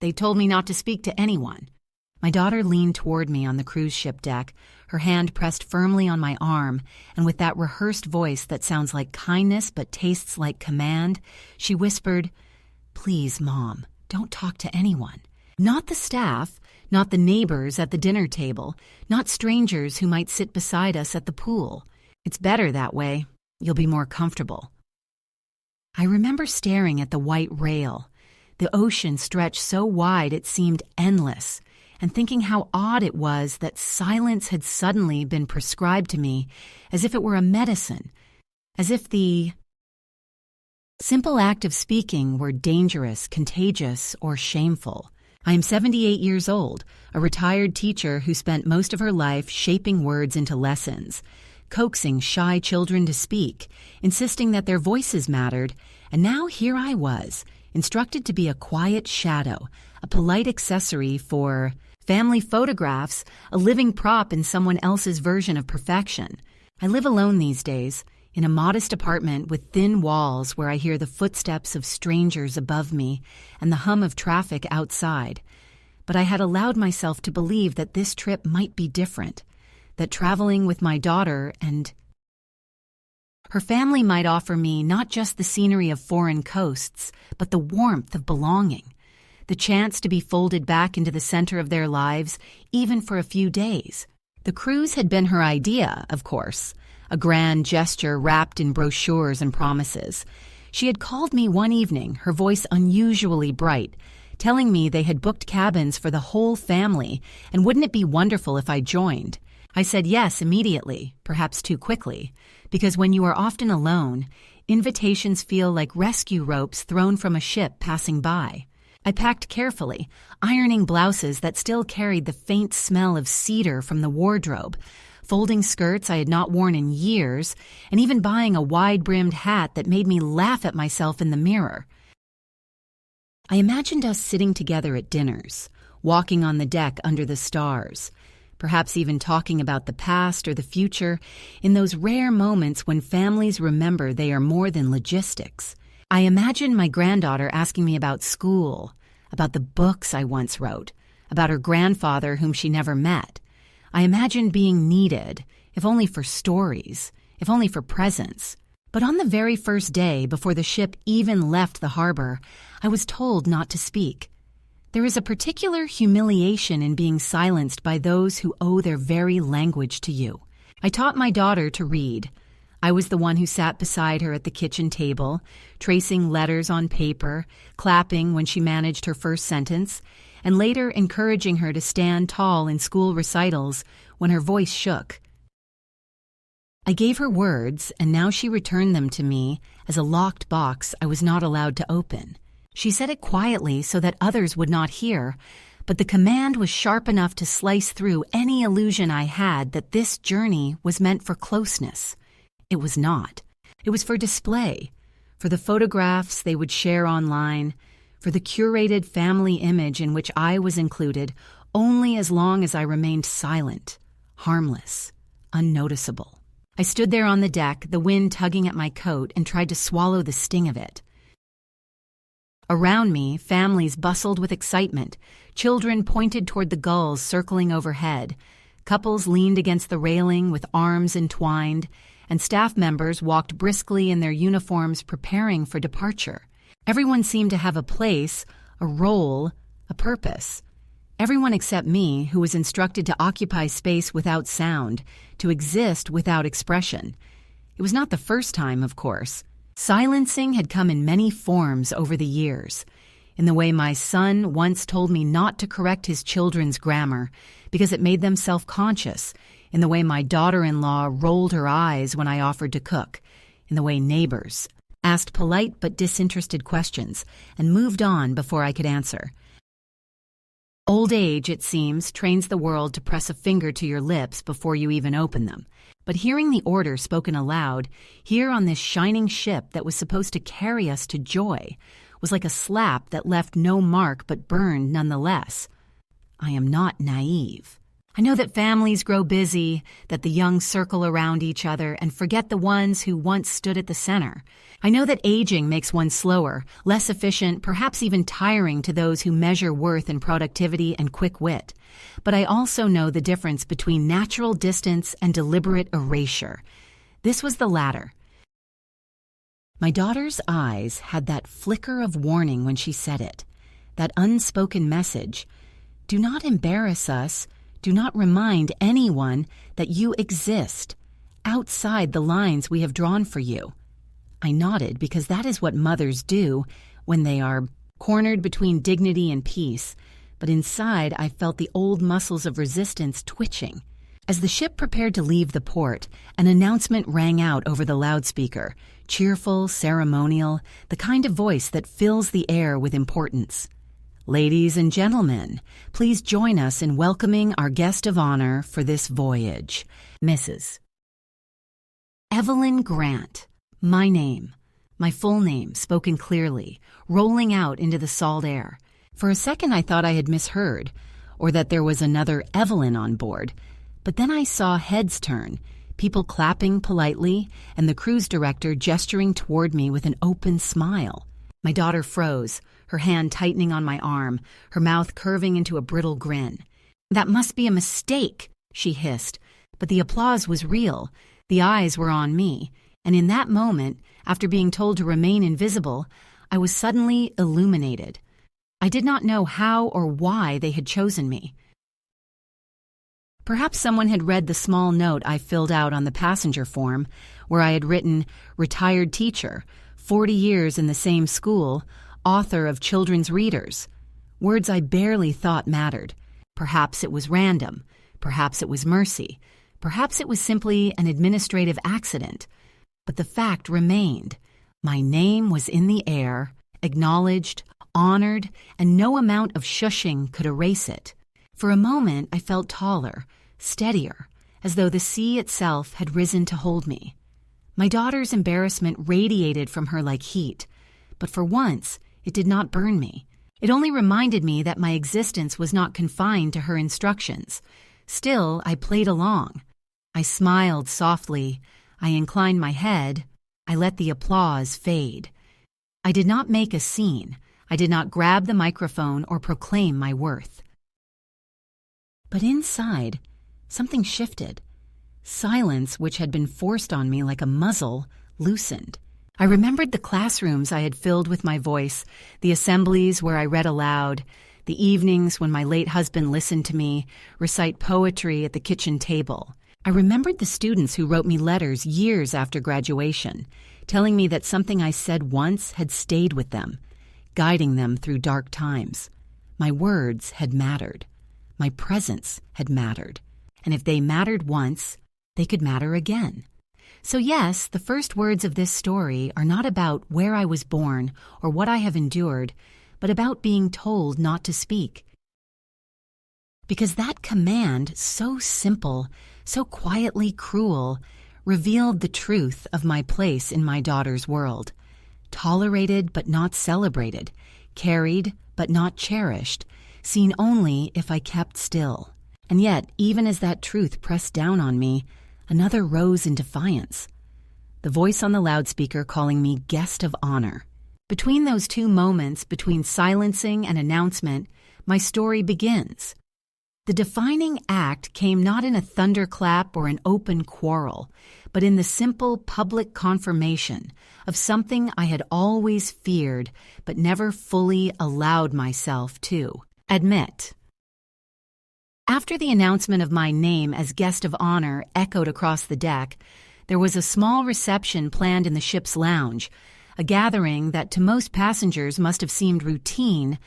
They told me not to speak to anyone. My daughter leaned toward me on the cruise ship deck, her hand pressed firmly on my arm, and with that rehearsed voice that sounds like kindness but tastes like command, she whispered, "Please, Mom, don't talk to anyone. Not the staff, not the neighbors at the dinner table, not strangers who might sit beside us at the pool. It's better that way. You'll be more comfortable." I remember staring at the white rail. The ocean stretched so wide it seemed endless, and thinking how odd it was that silence had suddenly been prescribed to me as if it were a medicine, as if the simple act of speaking were dangerous, contagious, or shameful. I am 78 years old, a retired teacher who spent most of her life shaping words into lessons, coaxing shy children to speak, insisting that their voices mattered, and now here I was, instructed to be a quiet shadow, a polite accessory for family photographs, a living prop in someone else's version of perfection. I live alone these days, in a modest apartment with thin walls where I hear the footsteps of strangers above me and the hum of traffic outside. But I had allowed myself to believe that this trip might be different, that traveling with my daughter and her family might offer me not just the scenery of foreign coasts, but the warmth of belonging, the chance to be folded back into the center of their lives, even for a few days. The cruise had been her idea, of course, a grand gesture wrapped in brochures and promises. She had called me one evening, her voice unusually bright, telling me they had booked cabins for the whole family, and wouldn't it be wonderful if I joined? I said yes immediately, perhaps too quickly, because when you are often alone, invitations feel like rescue ropes thrown from a ship passing by. I packed carefully, ironing blouses that still carried the faint smell of cedar from the wardrobe, folding skirts I had not worn in years, and even buying a wide-brimmed hat that made me laugh at myself in the mirror. I imagined us sitting together at dinners, walking on the deck under the stars, perhaps even talking about the past or the future in those rare moments when families remember they are more than logistics. I imagined my granddaughter asking me about school, about the books I once wrote, about her grandfather whom she never met. I imagined being needed, if only for stories, if only for presents. But on the very first day, before the ship even left the harbor, I was told not to speak. There is a particular humiliation in being silenced by those who owe their very language to you. I taught my daughter to read. I was the one who sat beside her at the kitchen table, tracing letters on paper, clapping when she managed her first sentence, and later encouraging her to stand tall in school recitals when her voice shook. I gave her words, and now she returned them to me as a locked box I was not allowed to open. She said it quietly so that others would not hear, but the command was sharp enough to slice through any illusion I had that this journey was meant for closeness. It was not. It was for display, for the photographs they would share online, for the curated family image in which I was included only as long as I remained silent, harmless, unnoticeable. I stood there on the deck, the wind tugging at my coat, and tried to swallow the sting of it. Around me, families bustled with excitement. Children pointed toward the gulls circling overhead. Couples leaned against the railing with arms entwined, and staff members walked briskly in their uniforms preparing for departure. Everyone seemed to have a place, a role, a purpose. Everyone except me, who was instructed to occupy space without sound, to exist without expression. It was not the first time, of course. Silencing had come in many forms over the years. In the way my son once told me not to correct his children's grammar because it made them self-conscious, in the way my daughter-in-law rolled her eyes when I offered to cook, in the way neighbors asked polite but disinterested questions and moved on before I could answer. Old age, it seems, trains the world to press a finger to your lips before you even open them. But hearing the order spoken aloud, here on this shining ship that was supposed to carry us to joy, was like a slap that left no mark but burned nonetheless. I am not naive. I know that families grow busy, that the young circle around each other and forget the ones who once stood at the center. I know that aging makes one slower, less efficient, perhaps even tiring to those who measure worth in productivity and quick wit. But I also know the difference between natural distance and deliberate erasure. This was the latter. My daughter's eyes had that flicker of warning when she said it, that unspoken message. Do not embarrass us. Do not remind anyone that you exist outside the lines we have drawn for you. I nodded because that is what mothers do when they are cornered between dignity and peace, but inside I felt the old muscles of resistance twitching. As the ship prepared to leave the port, an announcement rang out over the loudspeaker, cheerful, ceremonial, the kind of voice that fills the air with importance. Ladies and gentlemen, please join us in welcoming our guest of honor for this voyage, Mrs. Evelyn Grant. My name, my full name spoken clearly, rolling out into the salt air. For a second I thought I had misheard, or that there was another Evelyn on board, but then I saw heads turn, people clapping politely, and the cruise director gesturing toward me with an open smile. My daughter froze, her hand tightening on my arm, her mouth curving into a brittle grin. "That must be a mistake," she hissed, but the applause was real. The eyes were on me, and in that moment, after being told to remain invisible, I was suddenly illuminated. I did not know how or why they had chosen me. Perhaps someone had read the small note I filled out on the passenger form, where I had written, "Retired teacher, 40 years in the same school, author of children's readers." Words I barely thought mattered. Perhaps it was random. Perhaps it was mercy. Perhaps it was simply an administrative accident. But the fact remained. My name was in the air, acknowledged, honored, and no amount of shushing could erase it. For a moment I felt taller, steadier, as though the sea itself had risen to hold me. My daughter's embarrassment radiated from her like heat, but for once it did not burn me. It only reminded me that my existence was not confined to her instructions. Still, I played along. I smiled softly. I inclined my head. I let the applause fade. I did not make a scene. I did not grab the microphone or proclaim my worth. But inside, something shifted. Silence, which had been forced on me like a muzzle, loosened. I remembered the classrooms I had filled with my voice, the assemblies where I read aloud, the evenings when my late husband listened to me recite poetry at the kitchen table. I remembered the students who wrote me letters years after graduation, telling me that something I said once had stayed with them, guiding them through dark times. My words had mattered. My presence had mattered. And if they mattered once, they could matter again. So yes, the first words of this story are not about where I was born or what I have endured, but about being told not to speak. Because that command, so simple, so quietly cruel, revealed the truth of my place in my daughter's world. Tolerated but not celebrated, carried but not cherished, seen only if I kept still. And yet, even as that truth pressed down on me, another rose in defiance. The voice on the loudspeaker calling me guest of honor. Between those two moments, between silencing and announcement, my story begins. The defining act came not in a thunderclap or an open quarrel, but in the simple public confirmation of something I had always feared but never fully allowed myself to admit. After the announcement of my name as guest of honor echoed across the deck, there was a small reception planned in the ship's lounge, a gathering that to most passengers must have seemed routine,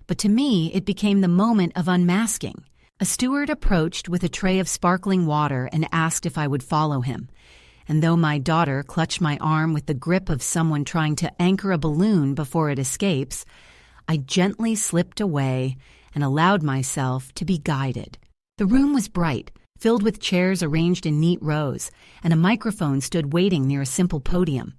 but to me it became the moment of unmasking. A steward approached with a tray of sparkling water and asked if I would follow him. And though my daughter clutched my arm with the grip of someone trying to anchor a balloon before it escapes, I gently slipped away and allowed myself to be guided. The room was bright, filled with chairs arranged in neat rows, and a microphone stood waiting near a simple podium.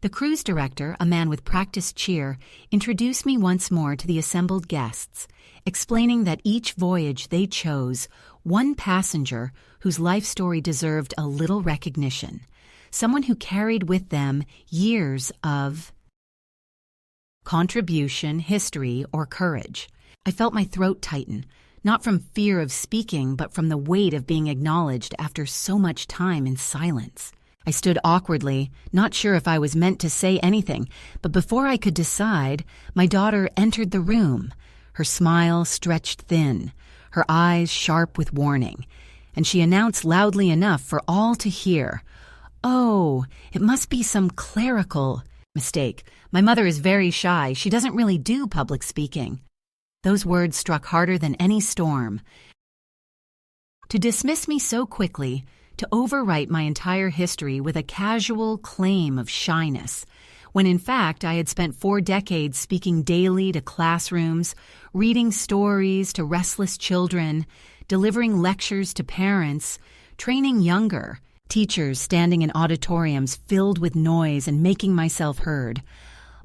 The cruise director, a man with practiced cheer, introduced me once more to the assembled guests, explaining that each voyage they chose one passenger whose life story deserved a little recognition, someone who carried with them years of contribution, history, or courage. I felt my throat tighten, not from fear of speaking, but from the weight of being acknowledged after so much time in silence. I stood awkwardly, not sure if I was meant to say anything, but before I could decide, my daughter entered the room, her smile stretched thin, her eyes sharp with warning, and she announced loudly enough for all to hear, "Oh, it must be some clerical mistake. My mother is very shy. She doesn't really do public speaking." Those words struck harder than any storm. To dismiss me so quickly, to overwrite my entire history with a casual claim of shyness, when in fact I had spent 4 decades speaking daily to classrooms, reading stories to restless children, delivering lectures to parents, training younger, teachers standing in auditoriums filled with noise and making myself heard.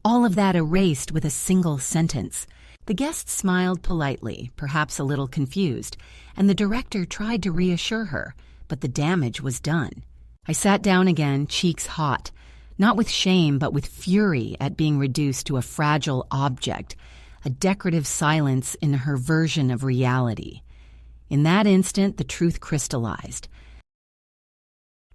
All of that erased with a single sentence. The guest smiled politely, perhaps a little confused, and the director tried to reassure her, but the damage was done. I sat down again, cheeks hot, not with shame but with fury at being reduced to a fragile object, a decorative silence in her version of reality. In that instant, the truth crystallized.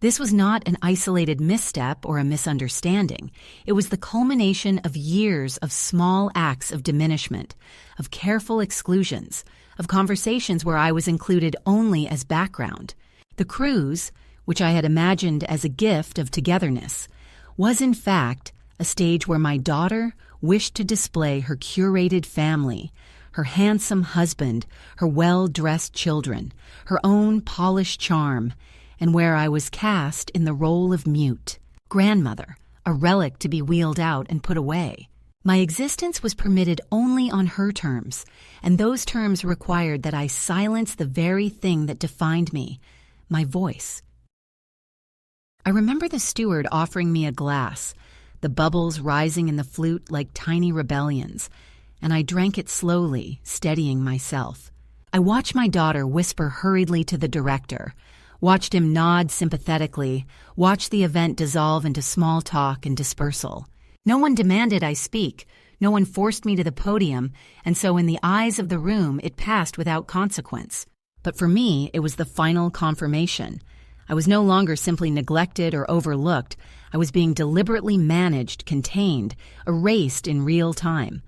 This was not an isolated misstep or a misunderstanding. It was the culmination of years of small acts of diminishment, of careful exclusions, of conversations where I was included only as background. The cruise, which I had imagined as a gift of togetherness, was in fact a stage where my daughter wished to display her curated family, her handsome husband, her well-dressed children, her own polished charm, and where I was cast in the role of mute, grandmother, a relic to be wheeled out and put away. My existence was permitted only on her terms, and those terms required that I silence the very thing that defined me, my voice. I remember the steward offering me a glass, the bubbles rising in the flute like tiny rebellions, and I drank it slowly, steadying myself. I watched my daughter whisper hurriedly to the director, watched him nod sympathetically, watched the event dissolve into small talk and dispersal. No one demanded I speak, no one forced me to the podium, and so in the eyes of the room it passed without consequence. But for me, it was the final confirmation. I was no longer simply neglected or overlooked. I was being deliberately managed, contained, erased in real time.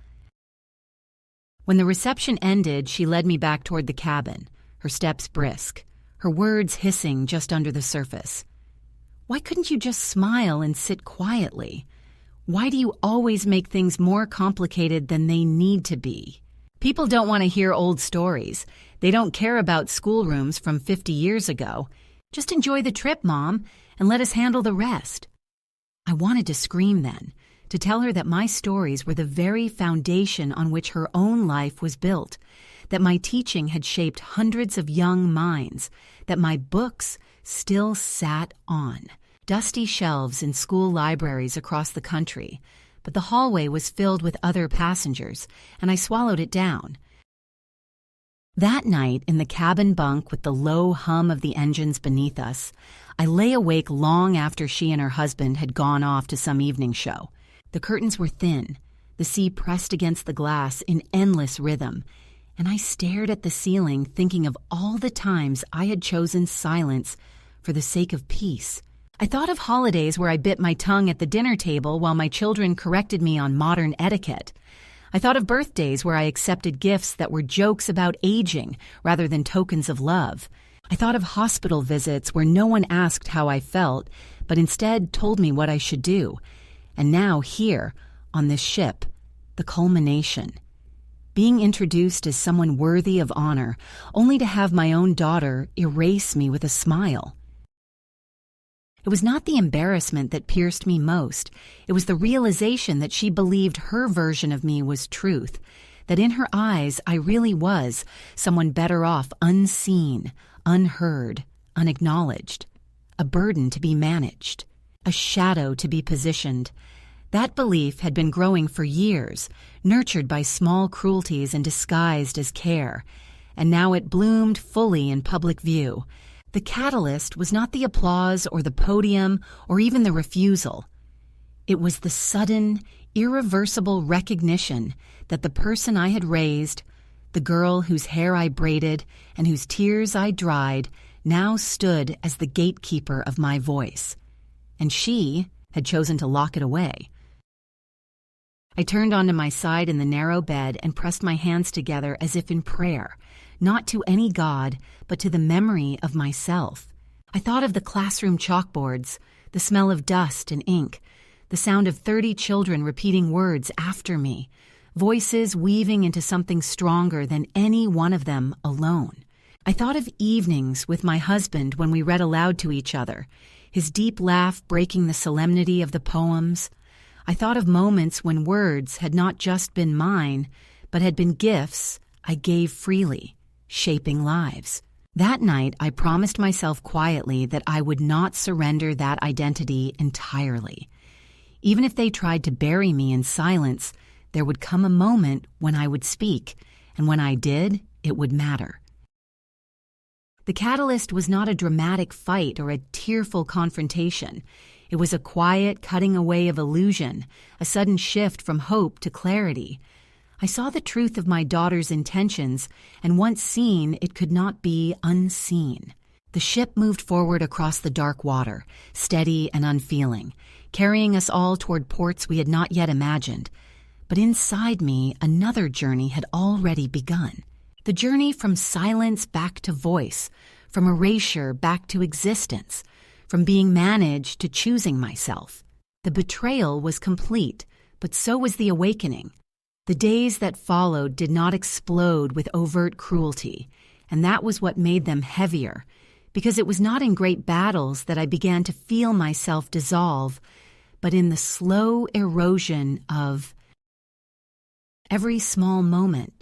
When the reception ended, she led me back toward the cabin, her steps brisk, her words hissing just under the surface. "Why couldn't you just smile and sit quietly? Why do you always make things more complicated than they need to be? People don't want to hear old stories. They don't care about schoolrooms from 50 years ago. Just enjoy the trip, Mom, and let us handle the rest." I wanted to scream then, to tell her that my stories were the very foundation on which her own life was built, that my teaching had shaped hundreds of young minds, that my books still sat on dusty shelves in school libraries across the country, but the hallway was filled with other passengers, and I swallowed it down. That night, in the cabin bunk with the low hum of the engines beneath us, I lay awake long after she and her husband had gone off to some evening show. The curtains were thin, the sea pressed against the glass in endless rhythm, and I stared at the ceiling thinking of all the times I had chosen silence for the sake of peace. I thought of holidays where I bit my tongue at the dinner table while my children corrected me on modern etiquette. I thought of birthdays where I accepted gifts that were jokes about aging rather than tokens of love. I thought of hospital visits where no one asked how I felt, but instead told me what I should do. And now here, on this ship, the culmination. Being introduced as someone worthy of honor, only to have my own daughter erase me with a smile. It was not the embarrassment that pierced me most. It was the realization that she believed her version of me was truth, that in her eyes I really was someone better off unseen, unheard, unacknowledged, a burden to be managed, a shadow to be positioned, That belief had been growing for years, nurtured by small cruelties and disguised as care, and now it bloomed fully in public view. The catalyst was not the applause or the podium or even the refusal. It was the sudden, irreversible recognition that the person I had raised, the girl whose hair I braided and whose tears I dried, now stood as the gatekeeper of my voice. And she had chosen to lock it away. I turned onto my side in the narrow bed and pressed my hands together as if in prayer, not to any god, but to the memory of myself. I thought of the classroom chalkboards, the smell of dust and ink, the sound of 30 children repeating words after me, voices weaving into something stronger than any one of them alone. I thought of evenings with my husband when we read aloud to each other, his deep laugh breaking the solemnity of the poems. I thought of moments when words had not just been mine, but had been gifts I gave freely, shaping lives. That night, I promised myself quietly that I would not surrender that identity entirely. Even if they tried to bury me in silence, there would come a moment when I would speak, and when I did, it would matter. The catalyst was not a dramatic fight or a tearful confrontation. It was a quiet cutting away of illusion, a sudden shift from hope to clarity. I saw the truth of my daughter's intentions, and once seen, it could not be unseen. The ship moved forward across the dark water, steady and unfeeling, carrying us all toward ports we had not yet imagined. But inside me, another journey had already begun. The journey from silence back to voice, from erasure back to existence, from being managed to choosing myself. The betrayal was complete, but so was the awakening. The days that followed did not explode with overt cruelty, and that was what made them heavier, because it was not in great battles that I began to feel myself dissolve, but in the slow erosion of every small moment,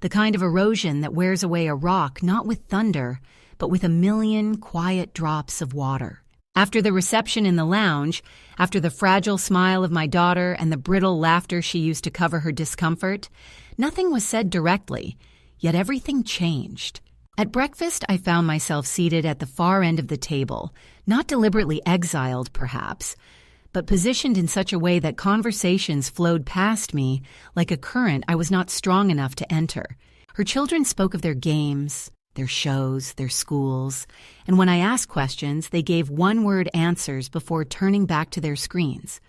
the kind of erosion that wears away a rock not with thunder, but with a million quiet drops of water. After the reception in the lounge, after the fragile smile of my daughter and the brittle laughter she used to cover her discomfort, nothing was said directly, yet everything changed. At breakfast, I found myself seated at the far end of the table, not deliberately exiled, perhaps, but positioned in such a way that conversations flowed past me like a current I was not strong enough to enter. Her children spoke of their games, their shows, their schools, and when I asked questions, they gave one-word answers before turning back to their screens.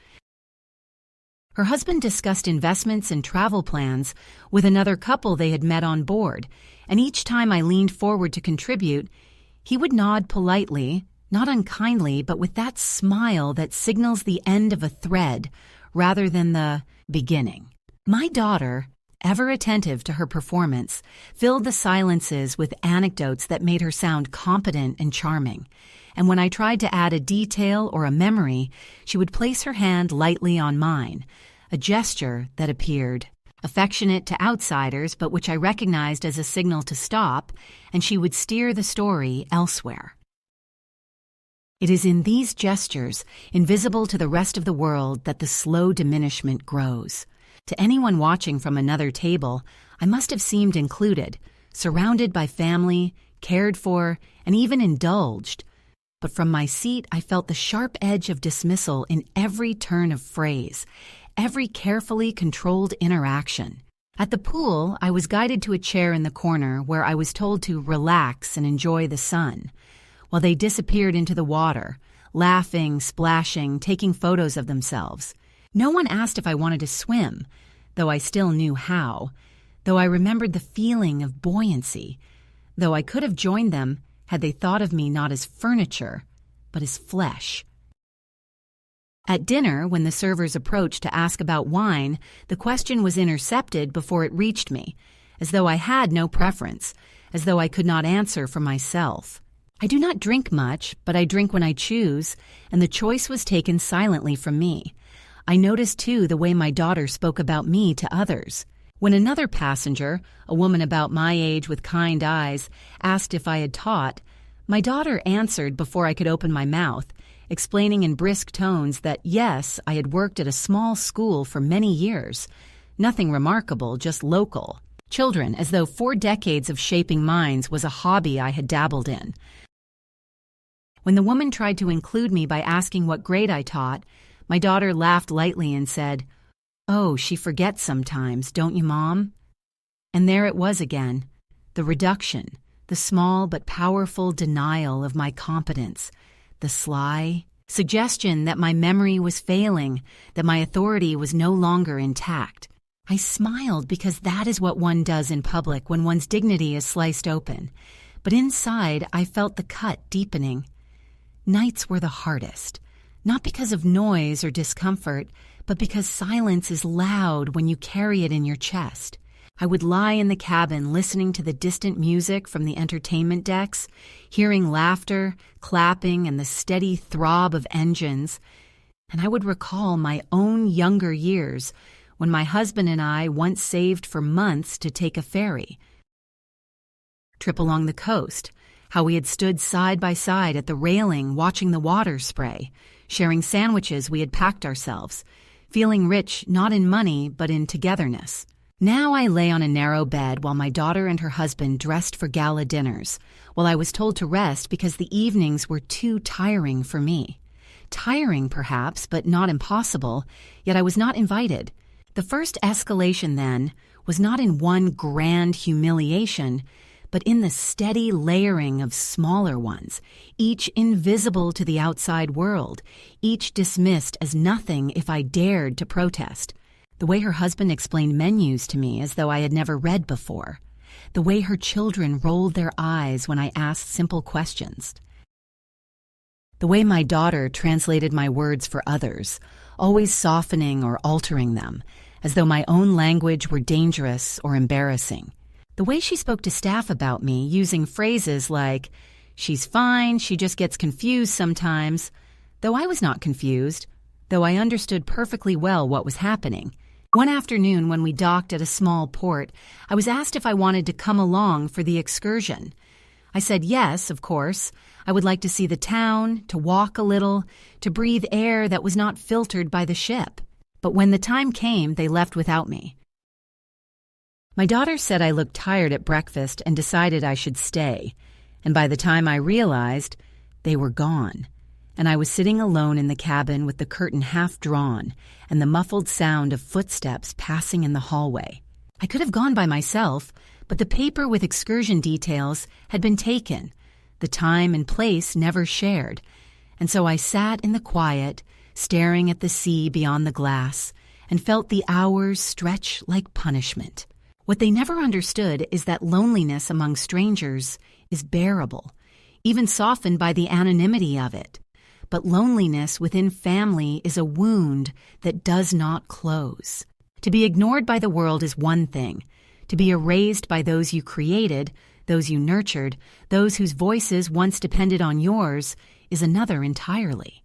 Her husband discussed investments and travel plans with another couple they had met on board, and each time I leaned forward to contribute, he would nod politely, not unkindly, but with that smile that signals the end of a thread rather than the beginning. My daughter, ever attentive to her performance, filled the silences with anecdotes that made her sound competent and charming. And when I tried to add a detail or a memory, she would place her hand lightly on mine, a gesture that appeared affectionate to outsiders, but which I recognized as a signal to stop, and she would steer the story elsewhere. It is in these gestures, invisible to the rest of the world, that the slow diminishment grows. To anyone watching from another table, I must have seemed included, surrounded by family, cared for, and even indulged. But from my seat, I felt the sharp edge of dismissal in every turn of phrase, every carefully controlled interaction. At the pool, I was guided to a chair in the corner where I was told to relax and enjoy the sun, while they disappeared into the water, laughing, splashing, taking photos of themselves. No one asked if I wanted to swim, though I still knew how, though I remembered the feeling of buoyancy, though I could have joined them had they thought of me not as furniture, but as flesh. At dinner, when the servers approached to ask about wine, the question was intercepted before it reached me, as though I had no preference, as though I could not answer for myself. I do not drink much, but I drink when I choose, and the choice was taken silently from me. I noticed, too, the way my daughter spoke about me to others. When another passenger, a woman about my age with kind eyes, asked if I had taught, my daughter answered before I could open my mouth, explaining in brisk tones that yes, I had worked at a small school for many years. Nothing remarkable, just local. Children, as though 4 decades of shaping minds was a hobby I had dabbled in. When the woman tried to include me by asking what grade I taught, my daughter laughed lightly and said, "Oh, she forgets sometimes, don't you, Mom?" And there it was again, the reduction, the small but powerful denial of my competence, the sly suggestion that my memory was failing, that my authority was no longer intact. I smiled because that is what one does in public when one's dignity is sliced open. But inside, I felt the cut deepening. Nights were the hardest, not because of noise or discomfort, but because silence is loud when you carry it in your chest. I would lie in the cabin listening to the distant music from the entertainment decks, hearing laughter, clapping, and the steady throb of engines, and I would recall my own younger years when my husband and I once saved for months to take a ferry trip along the coast, how we had stood side by side at the railing watching the water spray, sharing sandwiches we had packed ourselves, feeling rich not in money but in togetherness. Now I lay on a narrow bed while my daughter and her husband dressed for gala dinners, while I was told to rest because the evenings were too tiring for me. Tiring, perhaps, but not impossible, yet I was not invited. The first escalation, then, was not in one grand humiliation, but in the steady layering of smaller ones, each invisible to the outside world, each dismissed as nothing if I dared to protest. The way her husband explained menus to me as though I had never read before. The way her children rolled their eyes when I asked simple questions. The way my daughter translated my words for others, always softening or altering them, as though my own language were dangerous or embarrassing. The way she spoke to staff about me, using phrases like, "She's fine, she just gets confused sometimes," though I was not confused, though I understood perfectly well what was happening. One afternoon when we docked at a small port, I was asked if I wanted to come along for the excursion. I said yes, of course. I would like to see the town, to walk a little, to breathe air that was not filtered by the ship. But when the time came, they left without me. My daughter said I looked tired at breakfast and decided I should stay, and by the time I realized, they were gone, and I was sitting alone in the cabin with the curtain half drawn and the muffled sound of footsteps passing in the hallway. I could have gone by myself, but the paper with excursion details had been taken, the time and place never shared, and so I sat in the quiet, staring at the sea beyond the glass, and felt the hours stretch like punishment. What they never understood is that loneliness among strangers is bearable, even softened by the anonymity of it. But loneliness within family is a wound that does not close. To be ignored by the world is one thing. To be erased by those you created, those you nurtured, those whose voices once depended on yours, is another entirely.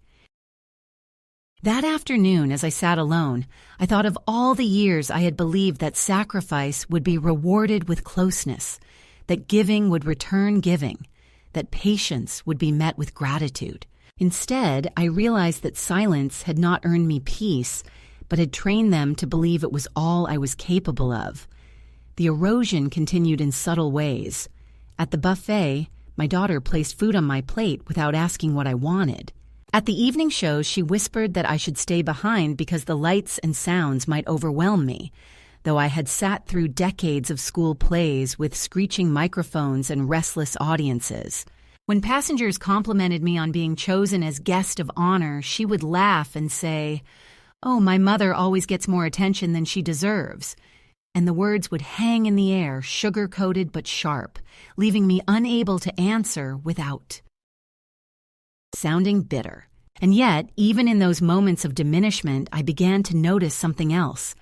That afternoon, as I sat alone, I thought of all the years I had believed that sacrifice would be rewarded with closeness, that giving would return giving, that patience would be met with gratitude. Instead, I realized that silence had not earned me peace, but had trained them to believe it was all I was capable of. The erosion continued in subtle ways. At the buffet, my daughter placed food on my plate without asking what I wanted. At the evening shows, she whispered that I should stay behind because the lights and sounds might overwhelm me, though I had sat through decades of school plays with screeching microphones and restless audiences. When passengers complimented me on being chosen as guest of honor, she would laugh and say, "Oh, my mother always gets more attention than she deserves." And the words would hang in the air, sugar-coated but sharp, leaving me unable to answer without sounding bitter. And yet, even in those moments of diminishment, I began to notice something else,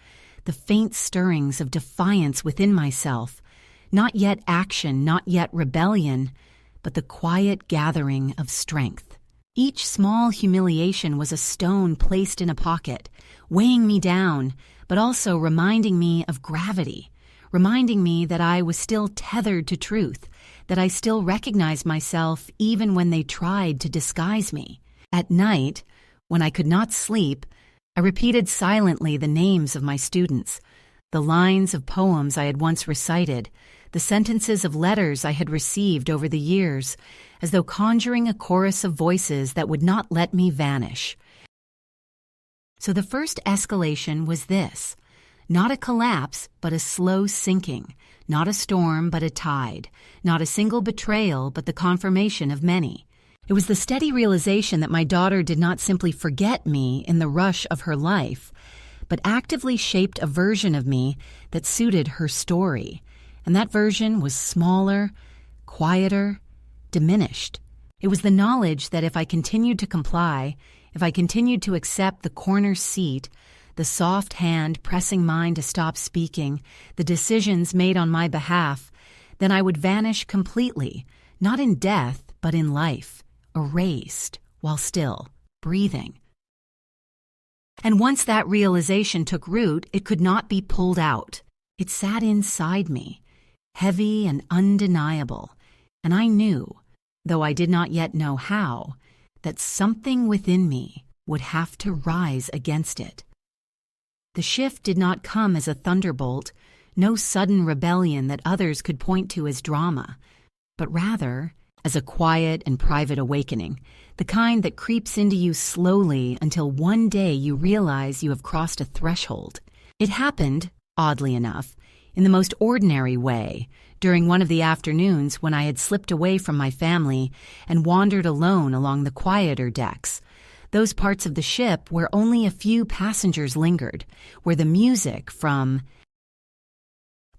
the faint stirrings of defiance within myself, not yet action, not yet rebellion, but the quiet gathering of strength. Each small humiliation was a stone placed in a pocket, weighing me down, but also reminding me of gravity, reminding me that I was still tethered to truth, that I still recognized myself even when they tried to disguise me. At night, when I could not sleep, I repeated silently the names of my students, the lines of poems I had once recited, the sentences of letters I had received over the years, as though conjuring a chorus of voices that would not let me vanish. So the first escalation was this: not a collapse, but a slow sinking, not a storm, but a tide, not a single betrayal, but the confirmation of many. It was the steady realization that my daughter did not simply forget me in the rush of her life, but actively shaped a version of me that suited her story. And that version was smaller, quieter, diminished. It was the knowledge that if I continued to comply, if I continued to accept the corner seat, the soft hand pressing mine to stop speaking, the decisions made on my behalf, then I would vanish completely, not in death, but in life, erased while still breathing. And once that realization took root, it could not be pulled out. It sat inside me, heavy and undeniable, and I knew, though I did not yet know how, that something within me would have to rise against it. The shift did not come as a thunderbolt, no sudden rebellion that others could point to as drama, but rather as a quiet and private awakening, the kind that creeps into you slowly until one day you realize you have crossed a threshold. It happened, oddly enough, in the most ordinary way, during one of the afternoons when I had slipped away from my family and wandered alone along the quieter decks, those parts of the ship where only a few passengers lingered, where the music from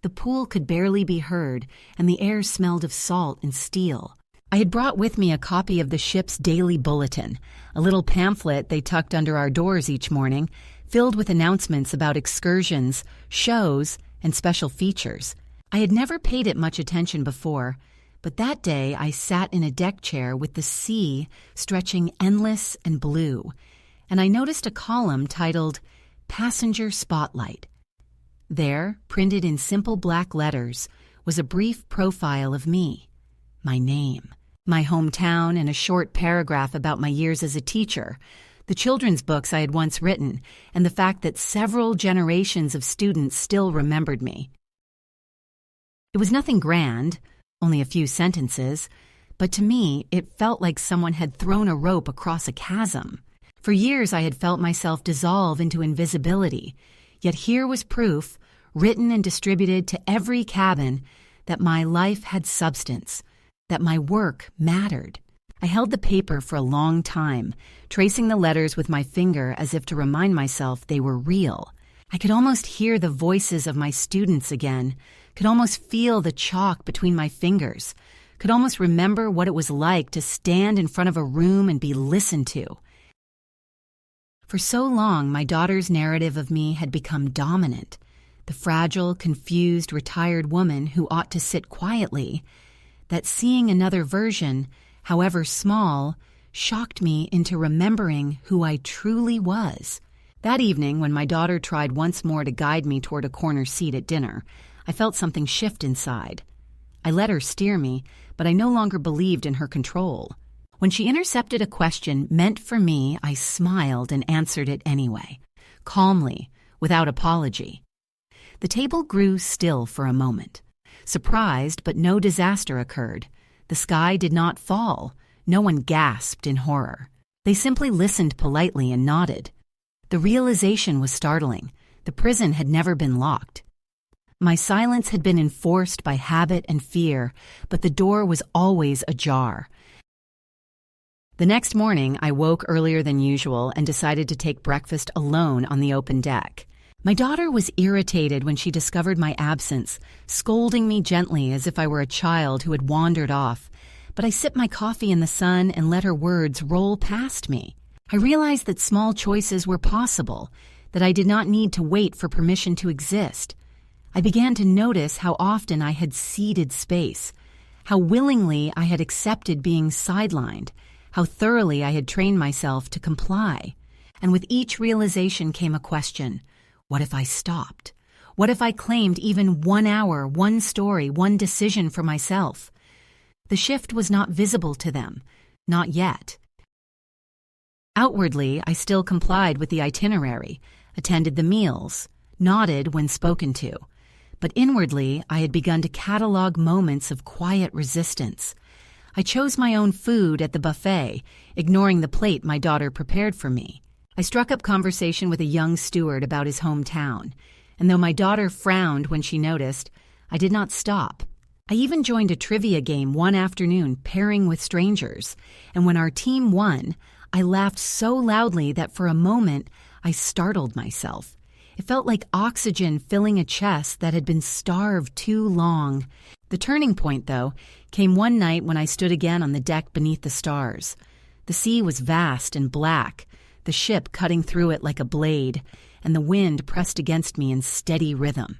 the pool could barely be heard and the air smelled of salt and steel. I had brought with me a copy of the ship's daily bulletin, a little pamphlet they tucked under our doors each morning, filled with announcements about excursions, shows, and special features. I had never paid it much attention before, but that day I sat in a deck chair with the sea stretching endless and blue, and I noticed a column titled Passenger Spotlight. There, printed in simple black letters, was a brief profile of me, my name, my hometown, and a short paragraph about my years as a teacher, the children's books I had once written, and the fact that several generations of students still remembered me. It was nothing grand, only a few sentences, but to me it felt like someone had thrown a rope across a chasm. For years I had felt myself dissolve into invisibility, yet here was proof, written and distributed to every cabin, that my life had substance, that my work mattered. I held the paper for a long time, tracing the letters with my finger as if to remind myself they were real. I could almost hear the voices of my students again, could almost feel the chalk between my fingers, could almost remember what it was like to stand in front of a room and be listened to. For so long, my daughter's narrative of me had become dominant, the fragile, confused, retired woman who ought to sit quietly, that seeing another version, however small, shocked me into remembering who I truly was. That evening, when my daughter tried once more to guide me toward a corner seat at dinner, I felt something shift inside. I let her steer me, but I no longer believed in her control. When she intercepted a question meant for me, I smiled and answered it anyway, calmly, without apology. The table grew still for a moment. Surprised, but no disaster occurred. The sky did not fall. No one gasped in horror. They simply listened politely and nodded. The realization was startling. The prison had never been locked. My silence had been enforced by habit and fear, but the door was always ajar. The next morning, I woke earlier than usual and decided to take breakfast alone on the open deck. My daughter was irritated when she discovered my absence, scolding me gently as if I were a child who had wandered off, but I sipped my coffee in the sun and let her words roll past me. I realized that small choices were possible, that I did not need to wait for permission to exist. I began to notice how often I had ceded space, how willingly I had accepted being sidelined, how thoroughly I had trained myself to comply. And with each realization came a question: what if I stopped? What if I claimed even 1 hour, one story, one decision for myself? The shift was not visible to them, not yet. Outwardly, I still complied with the itinerary, attended the meals, nodded when spoken to. But inwardly, I had begun to catalog moments of quiet resistance. I chose my own food at the buffet, ignoring the plate my daughter prepared for me. I struck up conversation with a young steward about his hometown, and though my daughter frowned when she noticed, I did not stop. I even joined a trivia game one afternoon pairing with strangers, and when our team won, I laughed so loudly that for a moment I startled myself. It felt like oxygen filling a chest that had been starved too long. The turning point, though, came one night when I stood again on the deck beneath the stars. The sea was vast and black, the ship cutting through it like a blade, and the wind pressed against me in steady rhythm.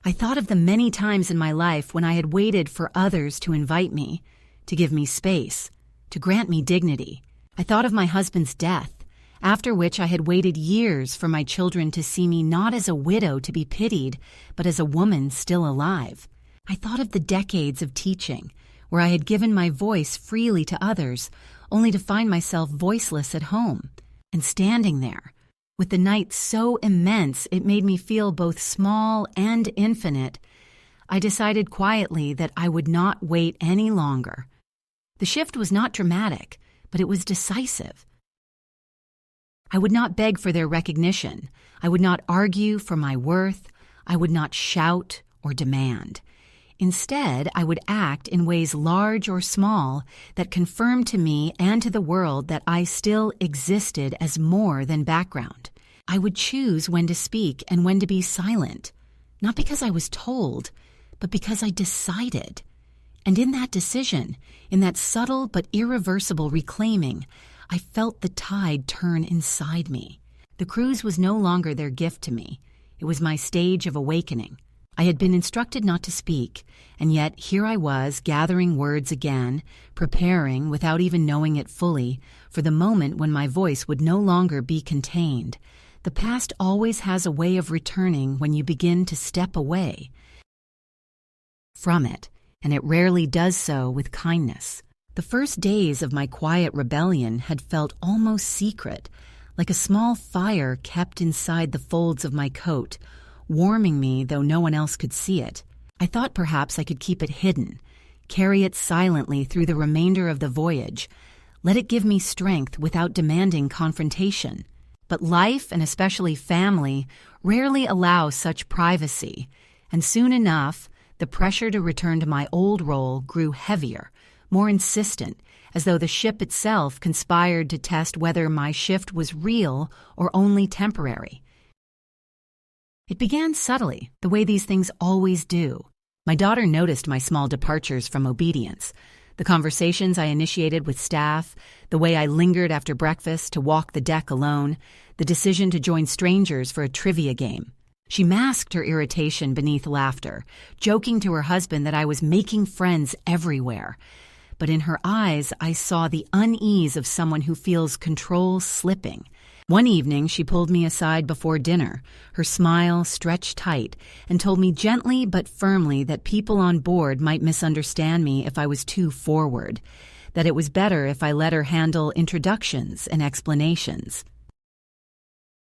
I thought of the many times in my life when I had waited for others to invite me, to give me space, to grant me dignity. I thought of my husband's death, after which I had waited years for my children to see me not as a widow to be pitied, but as a woman still alive. I thought of the decades of teaching, where I had given my voice freely to others, only to find myself voiceless at home, and standing there, with the night so immense it made me feel both small and infinite. I decided quietly that I would not wait any longer. The shift was not dramatic, but it was decisive. I would not beg for their recognition. I would not argue for my worth. I would not shout or demand. Instead, I would act in ways large or small that confirmed to me and to the world that I still existed as more than background. I would choose when to speak and when to be silent, not because I was told, but because I decided. And in that decision, in that subtle but irreversible reclaiming, I felt the tide turn inside me. The cruise was no longer their gift to me. It was my stage of awakening. I had been instructed not to speak, and yet here I was gathering words again, preparing, without even knowing it fully, for the moment when my voice would no longer be contained. The past always has a way of returning when you begin to step away from it, and it rarely does so with kindness. The first days of my quiet rebellion had felt almost secret, like a small fire kept inside the folds of my coat, warming me though no one else could see it. I thought perhaps I could keep it hidden, carry it silently through the remainder of the voyage, let it give me strength without demanding confrontation. But life, and especially family, rarely allow such privacy, and soon enough, the pressure to return to my old role grew heavier, more insistent, as though the ship itself conspired to test whether my shift was real or only temporary. It began subtly, the way these things always do. My daughter noticed my small departures from obedience, the conversations I initiated with staff, the way I lingered after breakfast to walk the deck alone, the decision to join strangers for a trivia game. She masked her irritation beneath laughter, joking to her husband that I was making friends everywhere. But in her eyes, I saw the unease of someone who feels control slipping. One evening, she pulled me aside before dinner, her smile stretched tight, and told me gently but firmly that people on board might misunderstand me if I was too forward, that it was better if I let her handle introductions and explanations.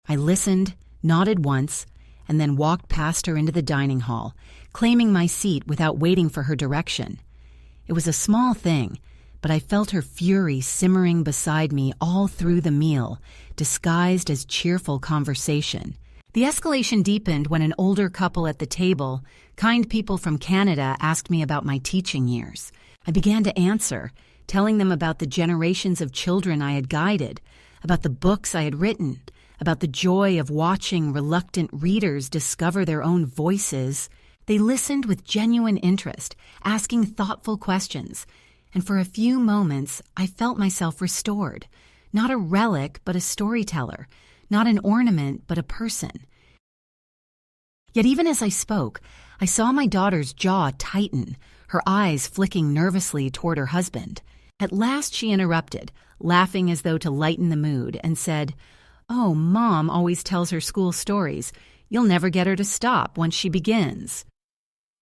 I listened, nodded once, and then walked past her into the dining hall, claiming my seat without waiting for her direction. It was a small thing, but I felt her fury simmering beside me all through the meal, disguised as cheerful conversation. The escalation deepened when an older couple at the table, kind people from Canada, asked me about my teaching years. I began to answer, telling them about the generations of children I had guided, about the books I had written, about the joy of watching reluctant readers discover their own voices. They listened with genuine interest, asking thoughtful questions, and for a few moments I felt myself restored, not a relic but a storyteller, not an ornament but a person. Yet even as I spoke, I saw my daughter's jaw tighten, her eyes flicking nervously toward her husband. At last she interrupted, laughing as though to lighten the mood, and said, "Oh, Mom always tells her school stories. You'll never get her to stop once she begins."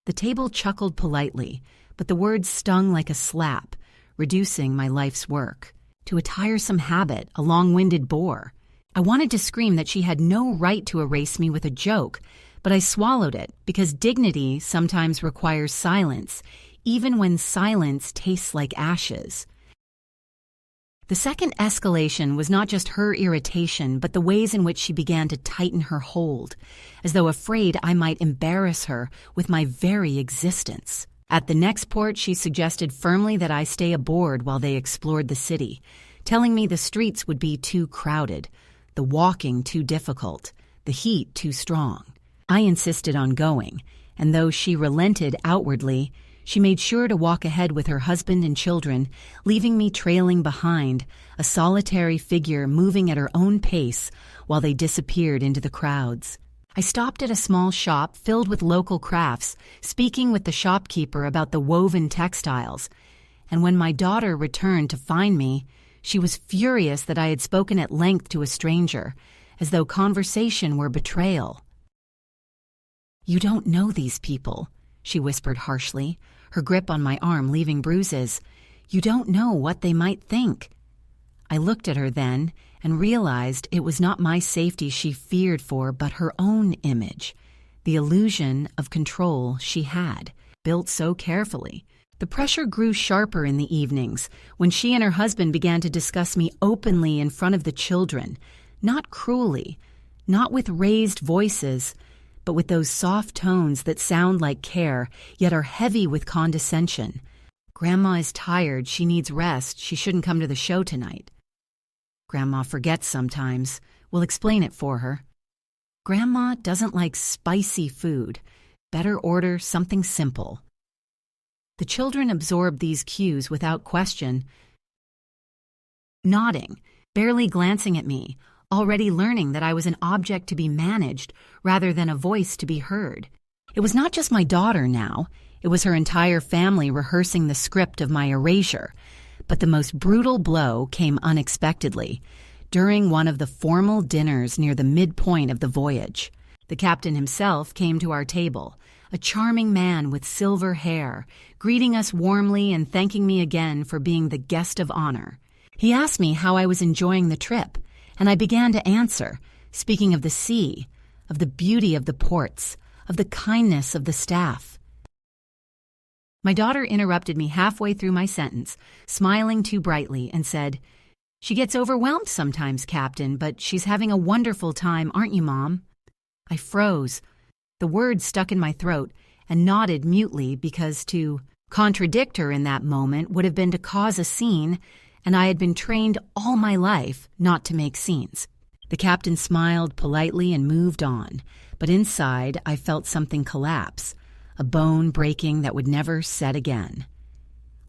The table chuckled politely, but the words stung like a slap, reducing my life's work. to a tiresome habit, a long-winded bore. I wanted to scream that she had no right to erase me with a joke, but I swallowed it because dignity sometimes requires silence, even when silence tastes like ashes. The second escalation was not just her irritation, but the ways in which she began to tighten her hold, as though afraid I might embarrass her with my very existence. At the next port, she suggested firmly that I stay aboard while they explored the city, telling me the streets would be too crowded, the walking too difficult, the heat too strong. I insisted on going, and though she relented outwardly, she made sure to walk ahead with her husband and children, leaving me trailing behind, a solitary figure moving at her own pace while they disappeared into the crowds. I stopped at a small shop filled with local crafts, speaking with the shopkeeper about the woven textiles, and when my daughter returned to find me, she was furious that I had spoken at length to a stranger, as though conversation were betrayal. "You don't know these people," she whispered harshly, her grip on my arm leaving bruises. "You don't know what they might think." I looked at her then and realized it was not my safety she feared for, but her own image, the illusion of control she had, built so carefully. The pressure grew sharper in the evenings when she and her husband began to discuss me openly in front of the children, not cruelly, not with raised voices, but with those soft tones that sound like care, yet are heavy with condescension. "Grandma is tired, she needs rest, she shouldn't come to the show tonight." "Grandma forgets sometimes, we'll explain it for her." "Grandma doesn't like spicy food, better order something simple." The children absorbed these cues without question, nodding, barely glancing at me, already learning that I was an object to be managed rather than a voice to be heard. It was not just my daughter now, it was her entire family rehearsing the script of my erasure. But the most brutal blow came unexpectedly, during one of the formal dinners near the midpoint of the voyage. The captain himself came to our table, a charming man with silver hair, greeting us warmly and thanking me again for being the guest of honor. He asked me how I was enjoying the trip, and I began to answer, speaking of the sea, of the beauty of the ports, of the kindness of the staff. My daughter interrupted me halfway through my sentence, smiling too brightly, and said, "She gets overwhelmed sometimes, Captain, but she's having a wonderful time, aren't you, Mom?" I froze. The words stuck in my throat, and nodded mutely because to contradict her in that moment would have been to cause a scene, and I had been trained all my life not to make scenes. The captain smiled politely and moved on, but inside I felt something collapse, a bone breaking that would never set again.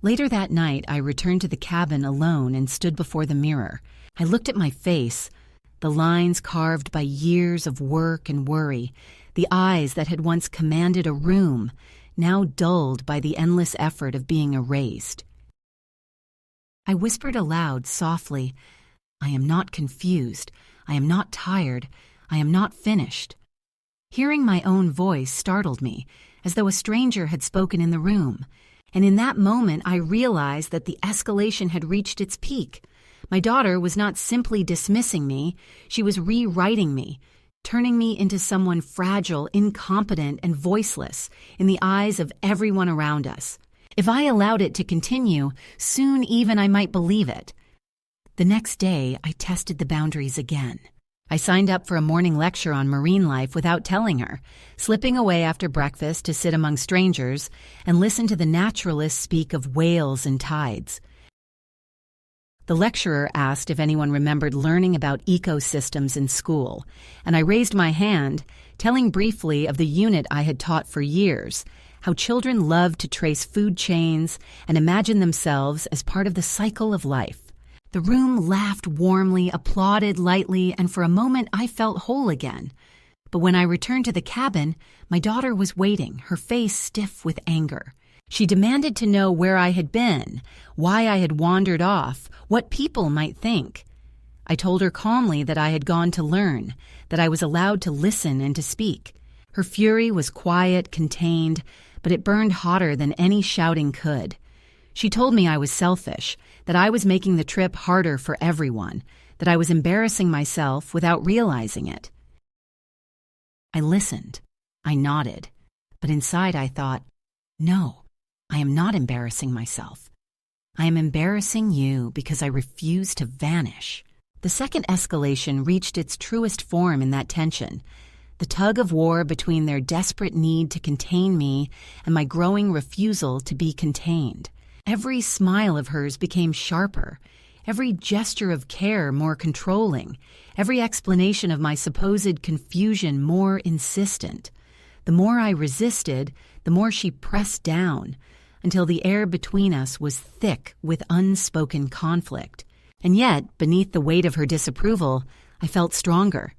Later that night, I returned to the cabin alone and stood before the mirror. I looked at my face, the lines carved by years of work and worry, the eyes that had once commanded a room, now dulled by the endless effort of being erased. I whispered aloud softly, "I am not confused. I am not tired. I am not finished." Hearing my own voice startled me, as though a stranger had spoken in the room, and in that moment I realized that the escalation had reached its peak. My daughter was not simply dismissing me, she was rewriting me, turning me into someone fragile, incompetent, and voiceless in the eyes of everyone around us. If I allowed it to continue, soon even I might believe it. The next day, I tested the boundaries again. I signed up for a morning lecture on marine life without telling her, slipping away after breakfast to sit among strangers and listen to the naturalists speak of whales and tides. The lecturer asked if anyone remembered learning about ecosystems in school, and I raised my hand, telling briefly of the unit I had taught for years, how children love to trace food chains and imagine themselves as part of the cycle of life. The room laughed warmly, applauded lightly, and for a moment I felt whole again. But when I returned to the cabin, my daughter was waiting, her face stiff with anger. She demanded to know where I had been, why I had wandered off, what people might think. I told her calmly that I had gone to learn, that I was allowed to listen and to speak. Her fury was quiet, contained, but it burned hotter than any shouting could. She told me I was selfish, that I was making the trip harder for everyone, that I was embarrassing myself without realizing it. I listened. I nodded. But inside I thought, no, I am not embarrassing myself. I am embarrassing you because I refuse to vanish. The second escalation reached its truest form in that tension, the tug of war between their desperate need to contain me and my growing refusal to be contained. Every smile of hers became sharper, every gesture of care more controlling, every explanation of my supposed confusion more insistent. The more I resisted, the more she pressed down, until the air between us was thick with unspoken conflict. And yet, beneath the weight of her disapproval, I felt stronger.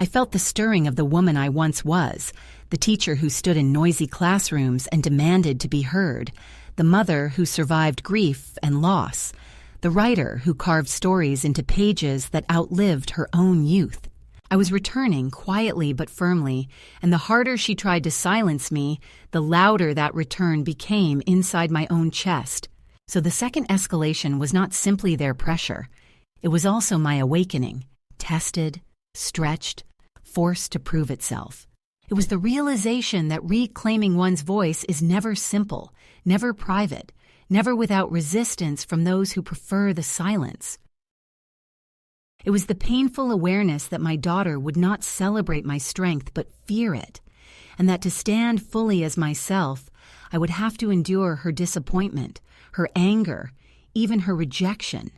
I felt the stirring of the woman I once was, the teacher who stood in noisy classrooms and demanded to be heard, the mother who survived grief and loss, the writer who carved stories into pages that outlived her own youth. I was returning quietly but firmly, and the harder she tried to silence me, the louder that return became inside my own chest. So the second escalation was not simply their pressure. It was also my awakening, tested, stretched, forced to prove itself. It was the realization that reclaiming one's voice is never simple, never private, never without resistance from those who prefer the silence. It was the painful awareness that my daughter would not celebrate my strength but fear it, and that to stand fully as myself, I would have to endure her disappointment, her anger, even her rejection.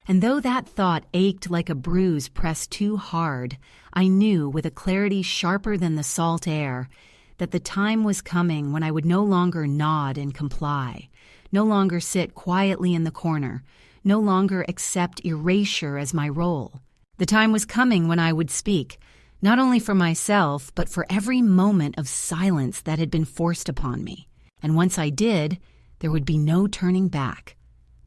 And though that thought ached like a bruise pressed too hard, I knew with a clarity sharper than the salt air that the time was coming when I would no longer nod and comply, no longer sit quietly in the corner, no longer accept erasure as my role. The time was coming when I would speak, not only for myself, but for every moment of silence that had been forced upon me. And once I did, there would be no turning back.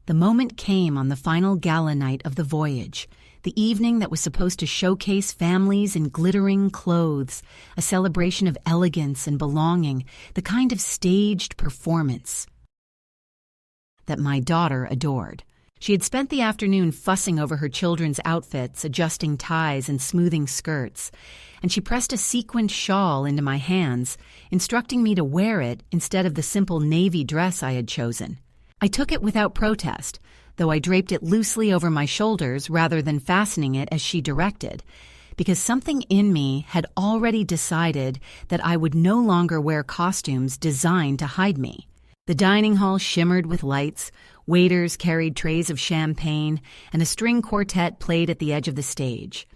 The moment came on the final gala night of the voyage, the evening that was supposed to showcase families in glittering clothes, a celebration of elegance and belonging, the kind of staged performance that my daughter adored. She had spent the afternoon fussing over her children's outfits, adjusting ties and smoothing skirts, and she pressed a sequined shawl into my hands, instructing me to wear it instead of the simple navy dress I had chosen. I took it without protest, though I draped it loosely over my shoulders rather than fastening it as she directed, because something in me had already decided that I would no longer wear costumes designed to hide me. The dining hall shimmered with lights, waiters carried trays of champagne, and a string quartet played at the edge of the stage.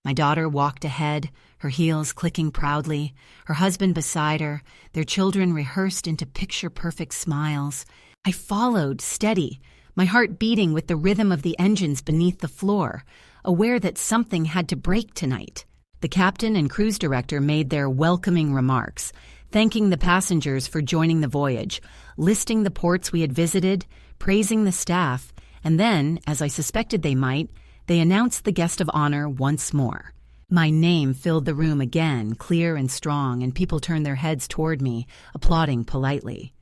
My daughter walked ahead, her heels clicking proudly, her husband beside her, their children rehearsed into picture-perfect smiles. I followed, steady, my heart beating with the rhythm of the engines beneath the floor, aware that something had to break tonight. The captain and cruise director made their welcoming remarks, thanking the passengers for joining the voyage, listing the ports we had visited, praising the staff, and then, as I suspected they might, they announced the guest of honor once more. My name filled the room again, clear and strong, and people turned their heads toward me, applauding politely.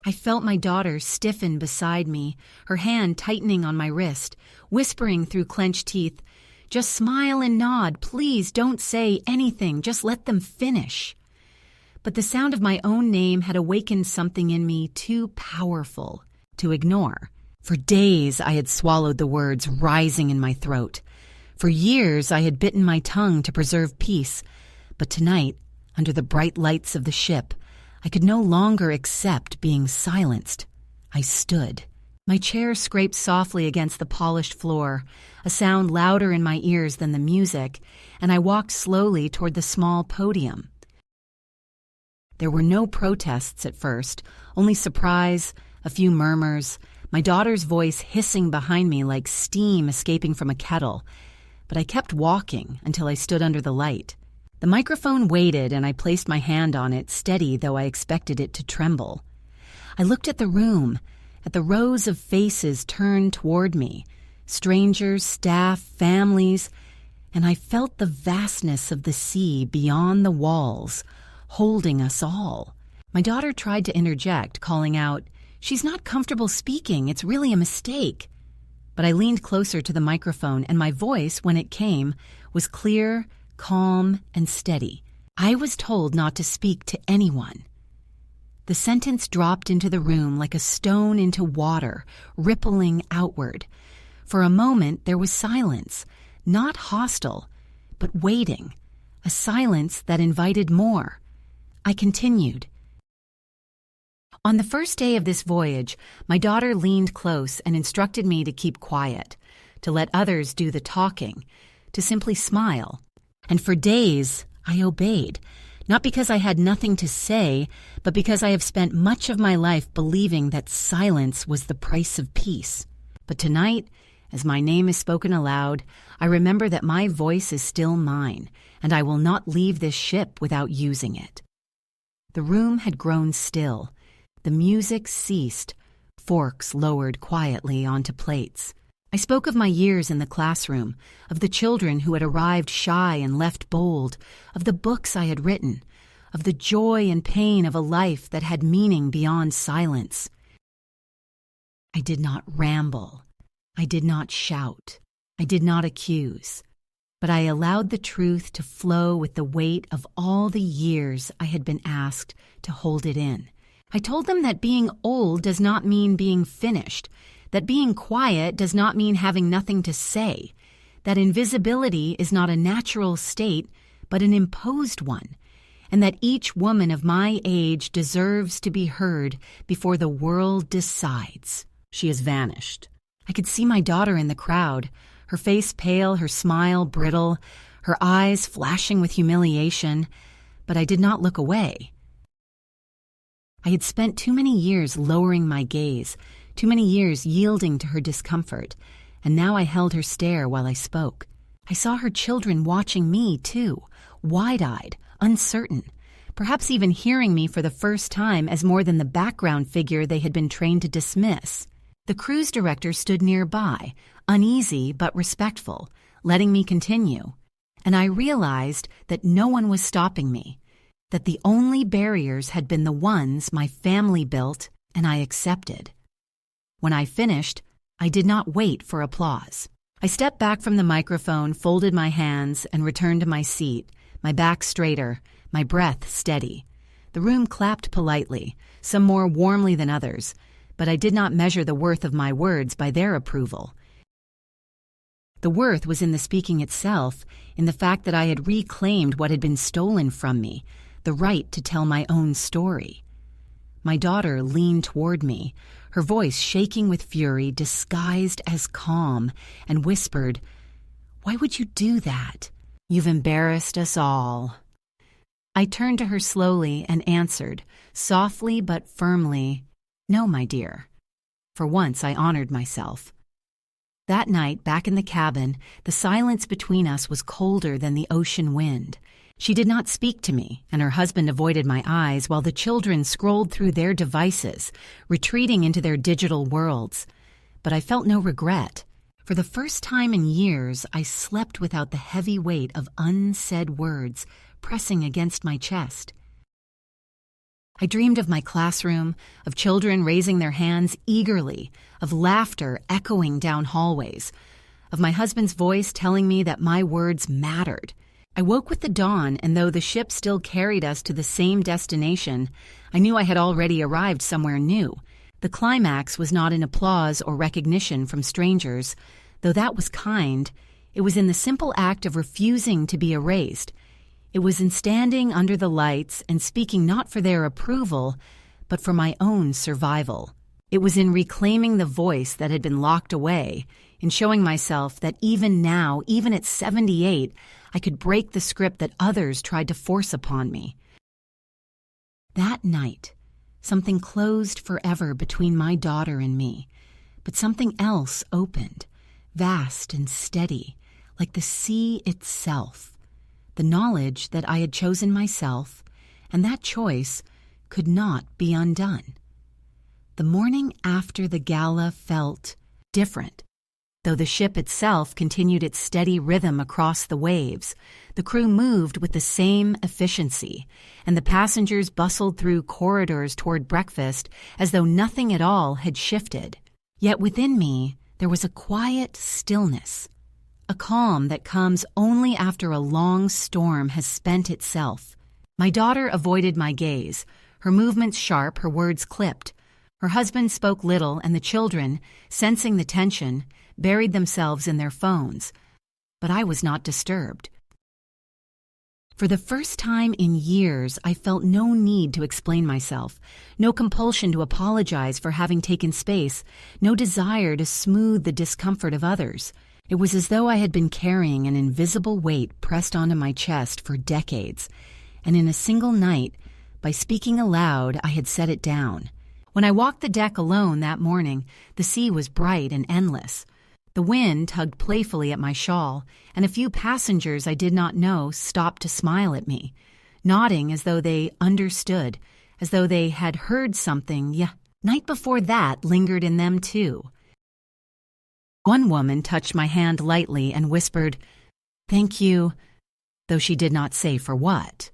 I felt my daughter stiffen beside me, her hand tightening on my wrist, whispering through clenched teeth, "Just smile and nod, please don't say anything, just let them finish." But the sound of my own name had awakened something in me too powerful to ignore. For days I had swallowed the words rising in my throat. For years I had bitten my tongue to preserve peace. But tonight, under the bright lights of the ship, I could no longer accept being silenced. I stood. My chair scraped softly against the polished floor, a sound louder in my ears than the music, and I walked slowly toward the small podium. There were no protests at first, only surprise, a few murmurs, my daughter's voice hissing behind me like steam escaping from a kettle. But I kept walking until I stood under the light. The microphone waited, and I placed my hand on it, steady though I expected it to tremble. I looked at the room, at the rows of faces turned toward me, strangers, staff, families, and I felt the vastness of the sea beyond the walls, holding us all. My daughter tried to interject, calling out, "She's not comfortable speaking. It's really a mistake." But I leaned closer to the microphone, and my voice, when it came, was clear, calm, and steady. I was told not to speak to anyone. The sentence dropped into the room like a stone into water, rippling outward. For a moment there was silence, not hostile, but waiting, a silence that invited more. I continued. On the first day of this voyage, my daughter leaned close and instructed me to keep quiet, to let others do the talking, to simply smile. And for days, I obeyed, not because I had nothing to say, but because I have spent much of my life believing that silence was the price of peace. But tonight, as my name is spoken aloud, I remember that my voice is still mine, and I will not leave this ship without using it. The room had grown still. The music ceased, forks lowered quietly onto plates. I spoke of my years in the classroom, of the children who had arrived shy and left bold, of the books I had written, of the joy and pain of a life that had meaning beyond silence. I did not ramble. I did not shout. I did not accuse. But I allowed the truth to flow with the weight of all the years I had been asked to hold it in. I told them that being old does not mean being finished, that being quiet does not mean having nothing to say, that invisibility is not a natural state, but an imposed one, and that each woman of my age deserves to be heard before the world decides. She has vanished. I could see my daughter in the crowd, her face pale, her smile brittle, her eyes flashing with humiliation, but I did not look away. I had spent too many years lowering my gaze, too many years yielding to her discomfort, and now I held her stare while I spoke. I saw her children watching me, too, wide-eyed, uncertain, perhaps even hearing me for the first time as more than the background figure they had been trained to dismiss. The cruise director stood nearby, uneasy but respectful, letting me continue, and I realized that no one was stopping me, that the only barriers had been the ones my family built and I accepted. When I finished, I did not wait for applause. I stepped back from the microphone, folded my hands, and returned to my seat, my back straighter, my breath steady. The room clapped politely, some more warmly than others, but I did not measure the worth of my words by their approval. The worth was in the speaking itself, in the fact that I had reclaimed what had been stolen from me, the right to tell my own story. My daughter leaned toward me, her voice shaking with fury disguised as calm, and whispered, "Why would you do that? You've embarrassed us all." I turned to her slowly and answered, softly but firmly, "No, my dear." For once I honored myself. That night, back in the cabin, the silence between us was colder than the ocean wind. She did not speak to me, and her husband avoided my eyes while the children scrolled through their devices, retreating into their digital worlds. But I felt no regret. For the first time in years, I slept without the heavy weight of unsaid words pressing against my chest. I dreamed of my classroom, of children raising their hands eagerly, of laughter echoing down hallways, of my husband's voice telling me that my words mattered. I woke with the dawn, and though the ship still carried us to the same destination, I knew I had already arrived somewhere new. The climax was not in applause or recognition from strangers, though that was kind. It was in the simple act of refusing to be erased. It was in standing under the lights and speaking not for their approval, but for my own survival. It was in reclaiming the voice that had been locked away, in showing myself that even now, even at 78, I could break the script that others tried to force upon me. That night, something closed forever between my daughter and me, but something else opened, vast and steady, like the sea itself. The knowledge that I had chosen myself, and that choice could not be undone. The morning after the gala felt different. Though the ship itself continued its steady rhythm across the waves, the crew moved with the same efficiency, and the passengers bustled through corridors toward breakfast as though nothing at all had shifted. Yet within me, there was a quiet stillness, a calm that comes only after a long storm has spent itself. My daughter avoided my gaze, her movements sharp, her words clipped. Her husband spoke little, and the children, sensing the tension, buried themselves in their phones. But I was not disturbed. For the first time in years, I felt no need to explain myself, no compulsion to apologize for having taken space, no desire to smooth the discomfort of others. It was as though I had been carrying an invisible weight pressed onto my chest for decades, and in a single night, by speaking aloud, I had set it down. When I walked the deck alone that morning, the sea was bright and endless. The wind tugged playfully at my shawl, and a few passengers I did not know stopped to smile at me, nodding as though they understood, as though they had heard something night before that lingered in them too. One woman touched my hand lightly and whispered, "Thank you," though she did not say for what.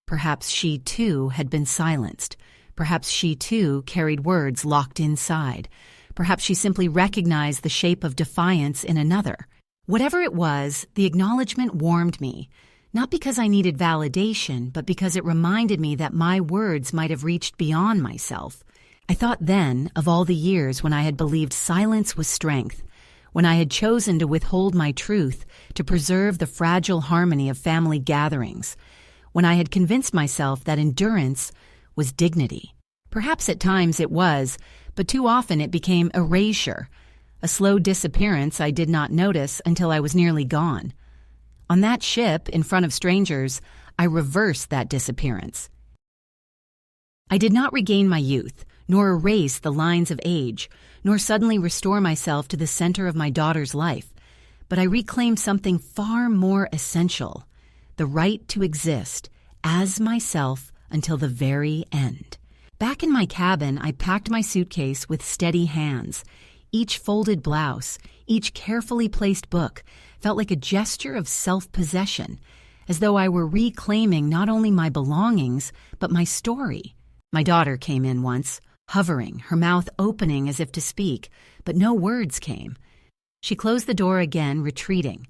Perhaps she too had been silenced. Perhaps she too carried words locked inside. Perhaps she simply recognized the shape of defiance in another. Whatever it was, the acknowledgement warmed me, not because I needed validation, but because it reminded me that my words might have reached beyond myself. I thought then of all the years when I had believed silence was strength, when I had chosen to withhold my truth to preserve the fragile harmony of family gatherings, when I had convinced myself that endurance was dignity. Perhaps at times it was, but too often it became erasure, a slow disappearance I did not notice until I was nearly gone. On that ship, in front of strangers, I reversed that disappearance. I did not regain my youth, nor erase the lines of age, nor suddenly restore myself to the center of my daughter's life, but I reclaimed something far more essential, the right to exist as myself until the very end. Back in my cabin, I packed my suitcase with steady hands. Each folded blouse, each carefully placed book felt like a gesture of self-possession, as though I were reclaiming not only my belongings, but my story. My daughter came in once, hovering, her mouth opening as if to speak, but no words came. She closed the door again, retreating.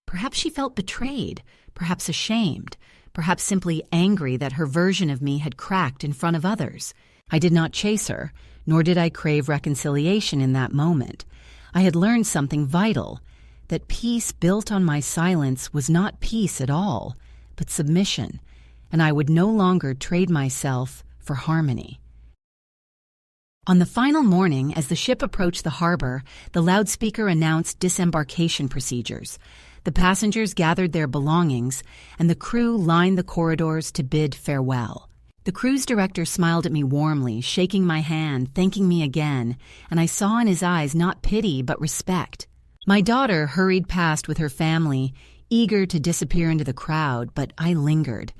Perhaps she felt betrayed, perhaps ashamed, perhaps simply angry that her version of me had cracked in front of others. I did not chase her, nor did I crave reconciliation in that moment. I had learned something vital, that peace built on my silence was not peace at all, but submission, and I would no longer trade myself for harmony. On the final morning, as the ship approached the harbor, the loudspeaker announced disembarkation procedures. The passengers gathered their belongings, and the crew lined the corridors to bid farewell. The cruise director smiled at me warmly, shaking my hand, thanking me again, and I saw in his eyes not pity but respect. My daughter hurried past with her family, eager to disappear into the crowd, but I lingered,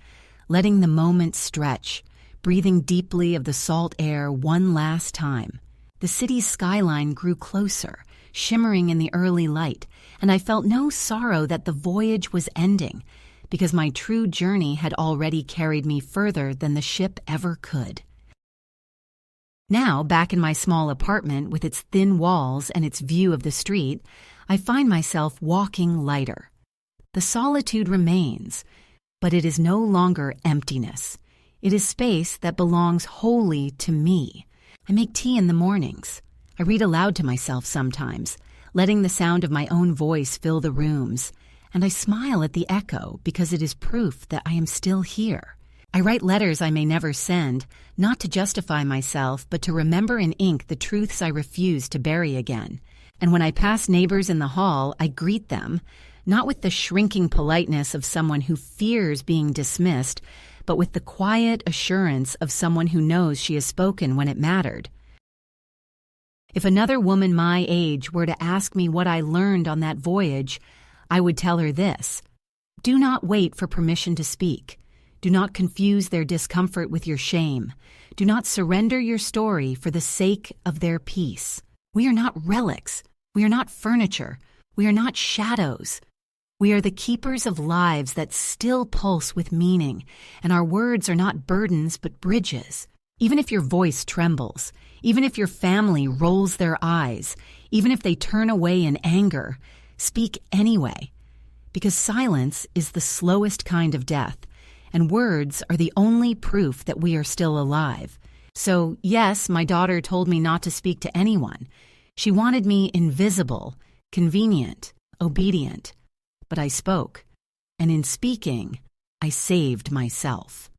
letting the moment stretch, breathing deeply of the salt air one last time. The city's skyline grew closer, shimmering in the early light, and I felt no sorrow that the voyage was ending, because my true journey had already carried me further than the ship ever could. Now, back in my small apartment with its thin walls and its view of the street, I find myself walking lighter. The solitude remains, but it is no longer emptiness. It is space that belongs wholly to me. I make tea in the mornings. I read aloud to myself sometimes, letting the sound of my own voice fill the rooms, and I smile at the echo because it is proof that I am still here. I write letters I may never send, not to justify myself, but to remember in ink the truths I refuse to bury again. And when I pass neighbors in the hall, I greet them, not with the shrinking politeness of someone who fears being dismissed, but with the quiet assurance of someone who knows she has spoken when it mattered. If another woman my age were to ask me what I learned on that voyage, I would tell her this: do not wait for permission to speak. Do not confuse their discomfort with your shame. Do not surrender your story for the sake of their peace. We are not relics. We are not furniture. We are not shadows. We are the keepers of lives that still pulse with meaning, and our words are not burdens but bridges. Even if your voice trembles, even if your family rolls their eyes, even if they turn away in anger, speak anyway. Because silence is the slowest kind of death, and words are the only proof that we are still alive. So, yes, my daughter told me not to speak to anyone. She wanted me invisible, convenient, obedient. But I spoke, and in speaking, I saved myself.